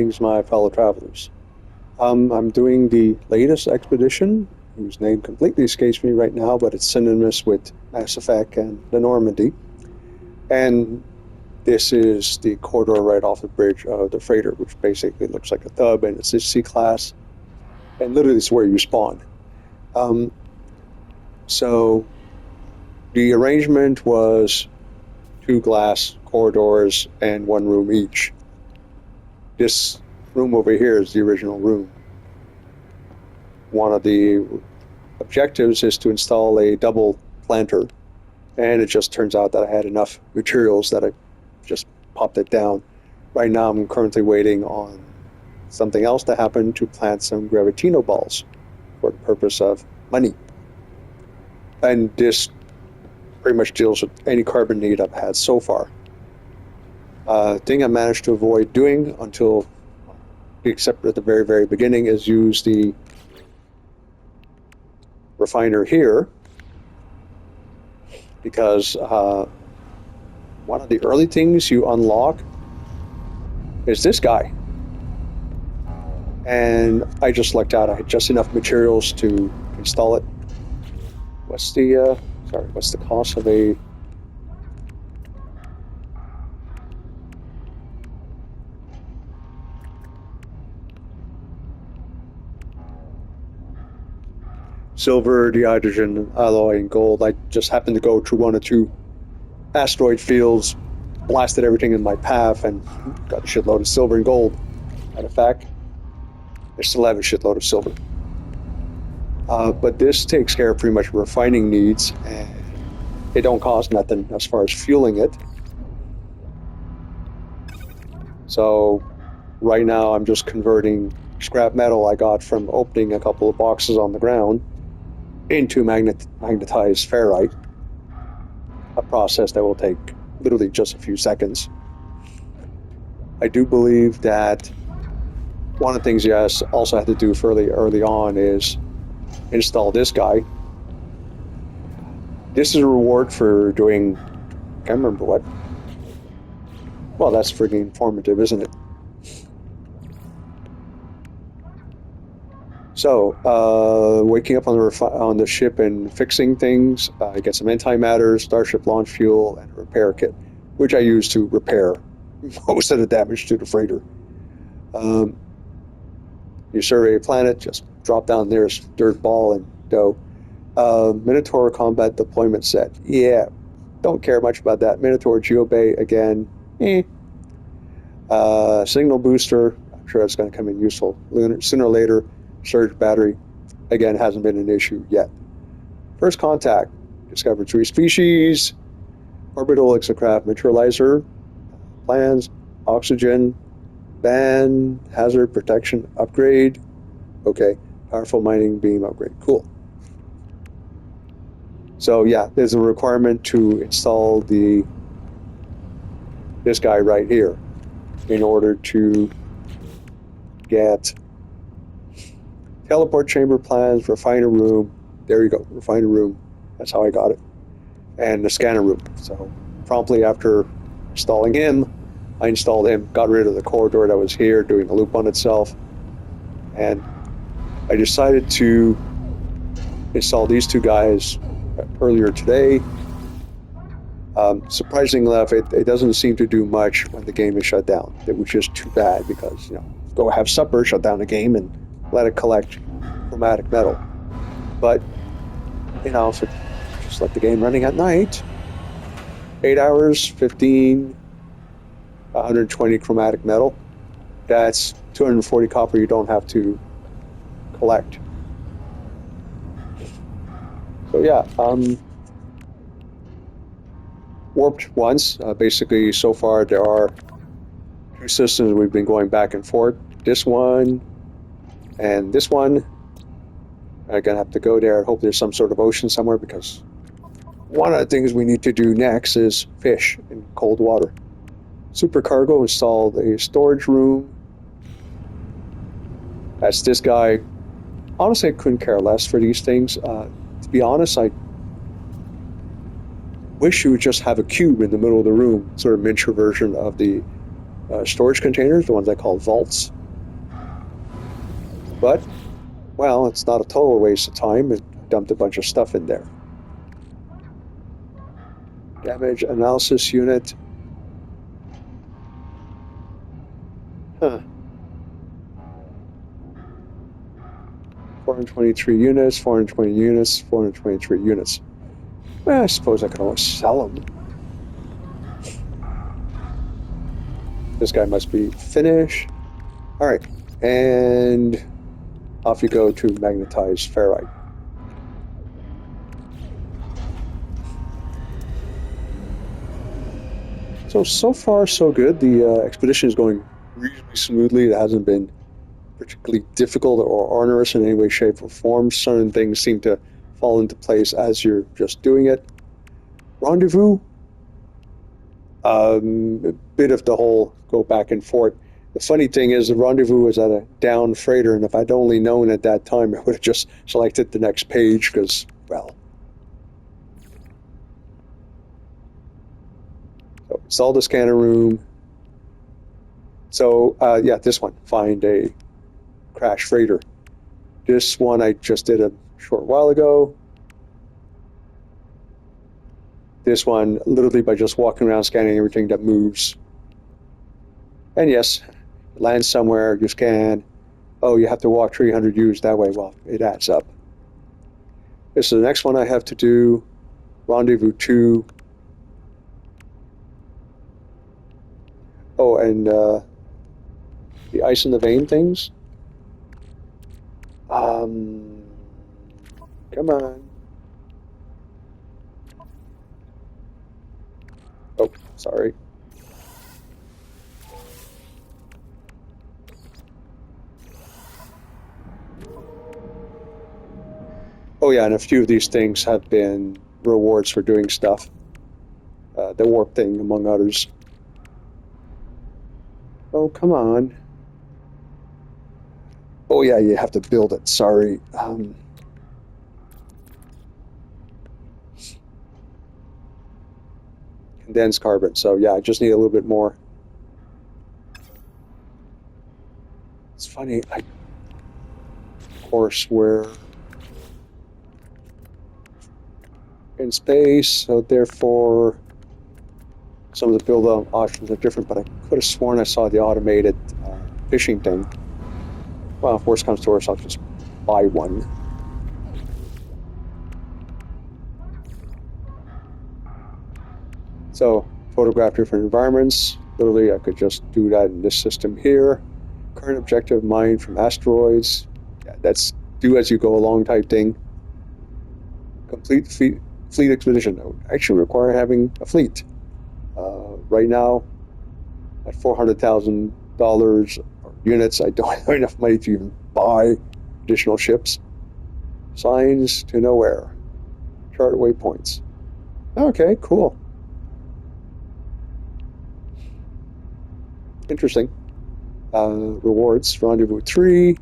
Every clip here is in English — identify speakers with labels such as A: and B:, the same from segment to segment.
A: Greetings, my fellow travelers. I'm doing the latest expedition, whose name completely escapes me right now, but it's synonymous with Mass Effect and the Normandy. And this is the corridor right off the bridge of the freighter, which basically looks like a tub, and it's a C-class, and literally it's where you spawn. So the arrangement was 2 glass corridors and 1 room each. This room over here is the original room. One of the objectives is to install a double planter, and it just turns out that I had enough materials that I just popped it down. Right now I'm currently waiting on something else to happen to plant some gravitino balls for the purpose of money. And this pretty much deals with any carbon need I've had so far. Thing I managed to avoid doing until, except at the very, very beginning, is use the refiner here, because one of the early things you unlock is this guy. And I just lucked out. I had just enough materials to install it. What's the cost of a... silver, the hydrogen alloy, and gold. I just happened to go through 1 or 2 asteroid fields, blasted everything in my path, and got a shitload of silver and gold. Matter of fact, I still have a shitload of silver. But this takes care of pretty much refining needs, and it don't cost nothing as far as fueling it. So right now I'm just converting scrap metal I got from opening a couple of boxes on the ground into magnetized ferrite, a process that will take literally just a few seconds. I do believe that one of the things you also have to do fairly early on is install this guy. This is a reward for doing, I can't remember what. Well, that's freaking informative, isn't it? So, waking up on the ship and fixing things, I get some antimatter, starship launch fuel, and a repair kit, which I use to repair most of the damage to the freighter. You survey a planet, just drop down nearest dirt ball and go. Minotaur combat deployment set. Yeah, don't care much about that. Minotaur Geobay again. Signal booster. I'm sure that's going to come in useful sooner or later. Surge battery, again, hasn't been an issue yet. First contact, discovered 3 species, orbital exocraft materializer, plans, oxygen, ban, hazard protection upgrade, okay, powerful mining beam upgrade, cool. So yeah, there's a requirement to install this guy right here in order to get teleport chamber plans, refiner room. There you go, refiner room. That's how I got it. And the scanner room. So promptly after installing him, I installed him, got rid of the corridor that was here, doing a loop on itself. And I decided to install these 2 guys earlier today. Surprisingly enough, it doesn't seem to do much when the game is shut down, which is too bad because, go have supper, shut down the game, and let it collect chromatic metal. But, if it just let the game running at night, 8 hours, 15, 120 chromatic metal, that's 240 copper you don't have to collect. So yeah, warped once. Basically, so far there are 2 systems we've been going back and forth. This one and this one. I'm gonna have to go there and hope there's some sort of ocean somewhere, because one of the things we need to do next is fish in cold water. Supercargo installed a storage room. That's this guy. Honestly, I couldn't care less for these things. To be honest, I wish you would just have a cube in the middle of the room, sort of miniature version of the storage containers, the ones I call vaults. But, well, it's not a total waste of time. It dumped a bunch of stuff in there. Damage analysis unit. Huh. 423 units, 420 units, 423 units. Well, I suppose I could always sell them. This guy must be finished. All right, and off you go to magnetized ferrite. So far, so good. The expedition is going reasonably smoothly. It hasn't been particularly difficult or onerous in any way, shape, or form. Certain things seem to fall into place as you're just doing it. Rendezvous, a bit of the whole go back and forth. The funny thing is the rendezvous is at a down freighter, and if I'd only known at that time, I would have just selected the next page because, well. So install the scanner room. So, yeah, this one, find a crash freighter. This one I just did a short while ago. This one, literally by just walking around scanning everything that moves. And yes, land somewhere, you scan. Oh, you have to walk 300 U's that way. Well, it adds up. This is the next one I have to do. Rendezvous 2. Oh, and the ice in the vein things. Come on. Oh, sorry. Oh yeah, and a few of these things have been rewards for doing stuff. The warp thing, among others. Oh, come on. Oh yeah, you have to build it, sorry. Condensed carbon, so yeah, I just need a little bit more. It's funny, of course, we're in space, so therefore some of the build options are different, but I could have sworn I saw the automated fishing thing. Well, if worst comes to worst, I'll just buy one. So, photograph different environments. Literally, I could just do that in this system here. Current objective, mine from asteroids. Yeah, that's do as you go along type thing. Complete fleet expedition. That would actually require having a fleet. Right now, at $400,000 units, I don't have enough money to even buy additional ships. Signs to nowhere. Chart waypoints. Okay, cool. Interesting. Rewards. Rendezvous 3.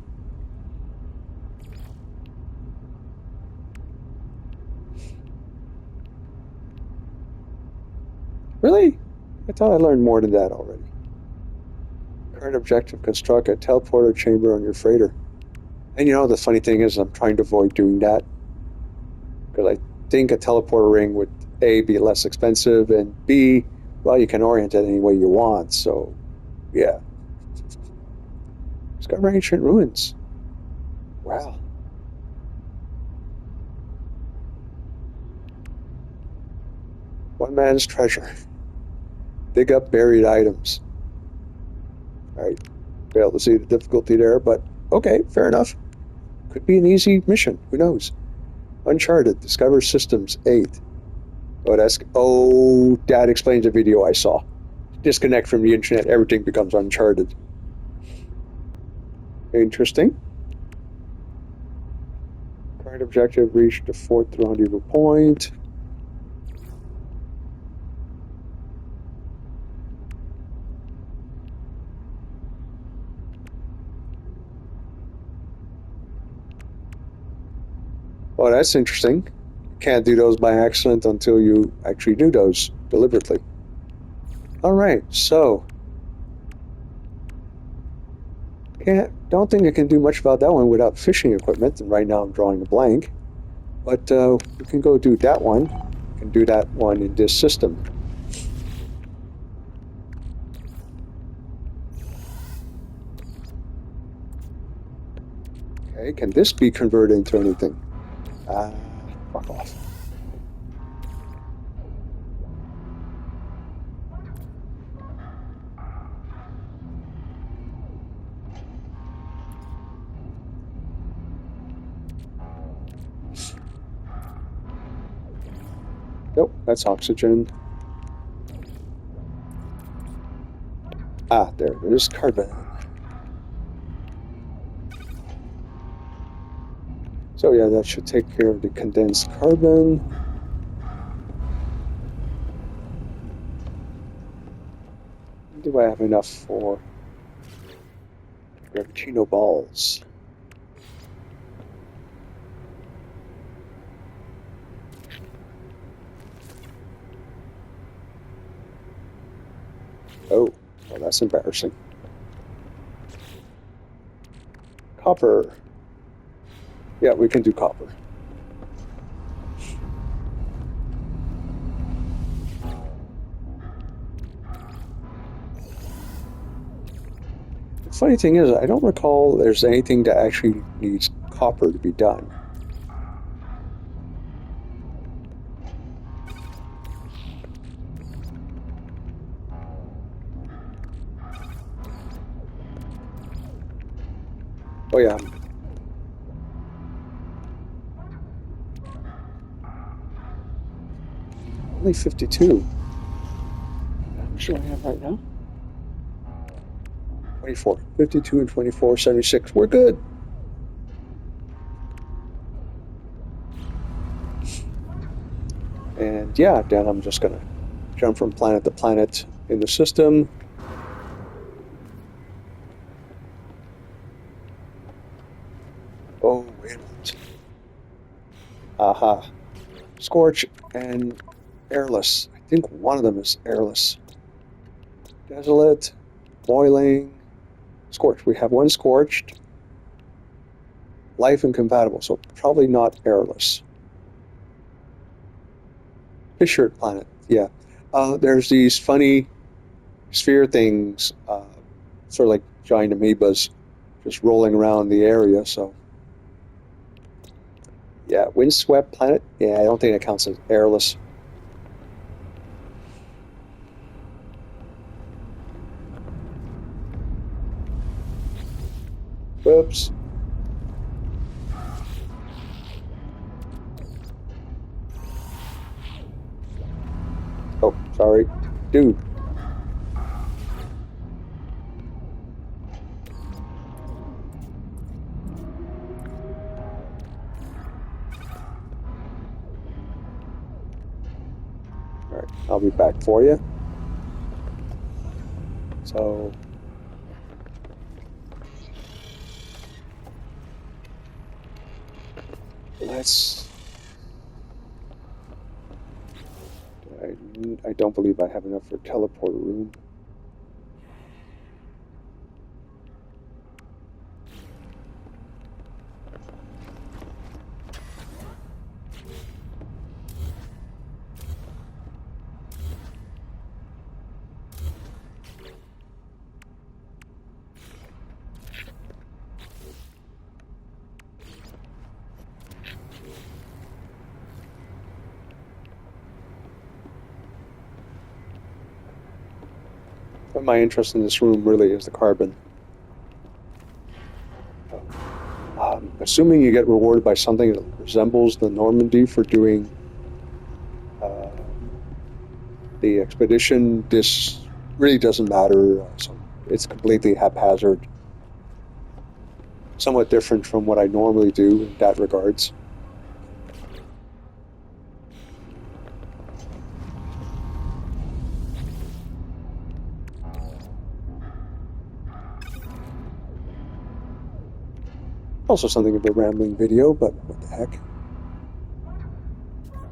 A: Really? I thought I learned more than that already. Current objective, construct a teleporter chamber on your freighter. And you know, the funny thing is I'm trying to avoid doing that. Because I think a teleporter ring would A, be less expensive, and B, well, you can orient it any way you want. So, yeah. Discover ancient ruins. Wow. One man's treasure. Dig up buried items. Alright, failed to see the difficulty there, but okay, fair enough. Could be an easy mission, who knows? Uncharted, discover systems 8. Oh, that explains the video I saw. Disconnect from the internet, everything becomes Uncharted. Interesting. Current objective, reach the 4th rendezvous point. Well, that's interesting. Can't do those by accident until you actually do those deliberately. All right, so Don't think I can do much about that one without fishing equipment, and right now I'm drawing a blank. But we can go do that one. We can do that one in this system. Okay, can this be converted into anything? Fuck off. Nope, that's oxygen. Ah, there it is, carbon. So yeah, that should take care of the condensed carbon. Do I have enough for gravitino balls? Oh, well, that's embarrassing. Copper. Yeah, we can do copper. The funny thing is, I don't recall there's anything that actually needs copper to be done. Oh yeah. Only 52. How much do I have right now? 24. 52 and 24, 76. We're good. And yeah, then I'm just going to jump from planet to planet in the system. Oh, wait a minute. Aha. Scorch and airless. I think one of them is airless. Desolate, boiling, scorched. We have one scorched. Life incompatible, so probably not airless. Fisher planet, yeah. There's these funny sphere things, sort of like giant amoebas, just rolling around the area, so. Yeah, windswept planet. Yeah, I don't think it counts as airless. Whoops. Oh, sorry. Dude. Alright, I'll be back for you. So... I don't believe I have enough for teleporter room. But my interest in this room really is the carbon. Assuming you get rewarded by something that resembles the Normandy for doing the expedition, this really doesn't matter. So it's completely haphazard. Somewhat different from what I normally do in that regards. Also something of a rambling video, but what the heck.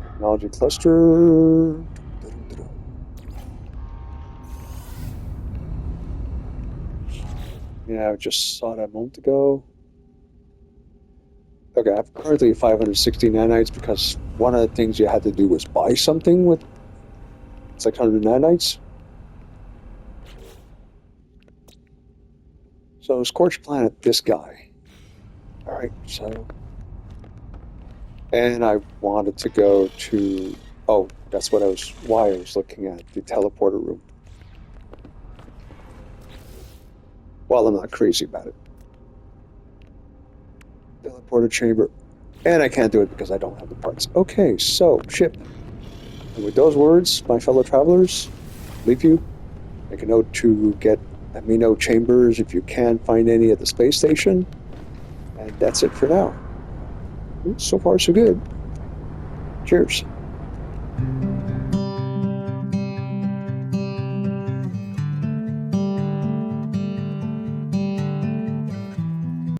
A: Technology cluster. Yeah, I just saw that a moment ago. Okay, I have currently 560 nanites because one of the things you had to do was buy something with 600 nanites. So Scorched Planet, this guy. All right, so and I wanted to go to. Oh, that's why I was looking at the teleporter room. Well, I'm not crazy about it. Teleporter chamber, and I can't do it because I don't have the parts. Okay, so ship. And with those words, my fellow travelers, leave you. Make a note to let me know chambers if you can find any at the space station. And that's it for now. So far, so good. Cheers.